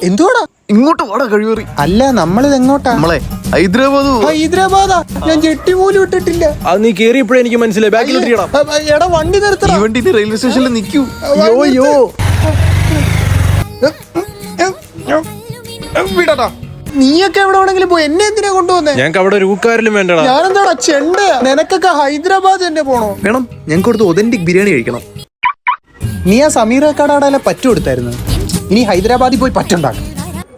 എന്തുവാടാ ഇങ്ങോട്ട് വാടാ കഴിവേറി. അല്ല നമ്മളിത് എങ്ങോട്ടാ? നമ്മളെ ഹൈദരാബാദാ. ഞാൻ ജെട്ടി പോലും ഇട്ടിട്ടില്ല. അത് നീ കേറിയപ്പോഴേ എനിക്ക് മനസ്സിലായി. ബാക്കിൽ എടാ വണ്ടി നിർത്തടാ. ഈ വണ്ടി റെയിൽവേ സ്റ്റേഷനിൽ നിൽക്കൂ. വിടടാ. നീയൊക്കെ എവിടെ വേണമെങ്കിലും പോയി, എന്നെ എന്തിനാ കൊണ്ടുവന്നേ? ഞങ്ങൾക്ക് അവിടെ രൂക്കാരിലും വേണ്ടടാ. ഞാനെന്താടാ ചെണ്ട? നിനക്കൊക്കെ ഹൈദരാബാദ് തന്നെ പോണോ? വേണം, ഞങ്ങൾക്ക് കൊടുത്ത് ഒതന്റിക് ബിരിയാണി കഴിക്കണം. നീ ആ സമീറക്കാടാടെ പറ്റു കൊടുത്തായിരുന്നു. ഇനി ഹൈദരാബാദിൽ പോയി പറ്റുണ്ടാക്കും.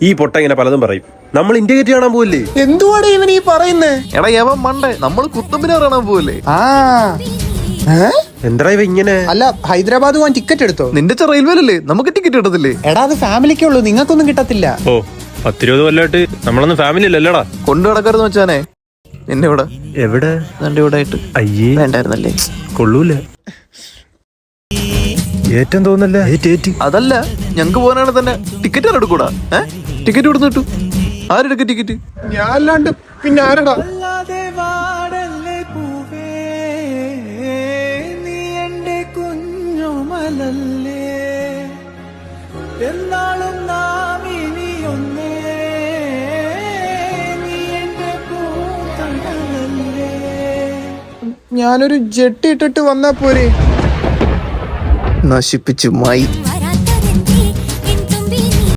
ഈ പൊട്ട ഇങ്ങനെ പലതും പറയും. നമ്മൾ ഇന്ത്യ ഗേറ്റ് കാണാൻ പോവില്ലേ? എന്തുവാടെ ഇവൻ ഈ പറയുന്നേ? എടാ യവൻ മണ്ടേ, നമ്മള് കുത്തമ്പിനാർ കാണാൻ പോവല്ലേ? എന്താ ഇവ ഇങ്ങനെ? അല്ല ഹൈദരാബാദ് പോകാൻ ടിക്കറ്റ് എടുത്തോ? നിന്റെ റെയിൽവേലല്ലേ, നമുക്ക് ടിക്കറ്റ് കിട്ടത്തില്ലേ? എടാ അത് ഫാമിലിക്കേ ഉള്ളൂ, നിങ്ങൾക്കൊന്നും കിട്ടത്തില്ല. ഓ 10-20 കൊല്ലമായിട്ട് നമ്മളൊന്നും ഫാമിലി അല്ലല്ലടാ. കൊണ്ടു നടക്കരുന്ന് വെച്ചാനേ. എന്നെ ഇവിടെ എവിടെ? ഇവിടെ ആയിട്ട് അയ്യേ വേണ്ടായിരുന്നല്ലേ? കൊള്ളൂല. ഏറ്റവും തോന്നല്ല. അതല്ല, ഞങ്ങക്ക് പോകാനാണ് തന്നെ ടിക്കറ്റ് ആരെടുക്കൂടാ? ടിക്കറ്റ് കൊടുത്തു കിട്ടു. ആരെടുക്ക ടിക്കറ്റ്? ഞാൻ അല്ലാണ്ട് പിന്നെ ആരടാ? ഞാനൊരു ജെട്ടി ഇട്ടിട്ട് വന്നാ പോരെ? നശിപ്പിച്ചു മായി.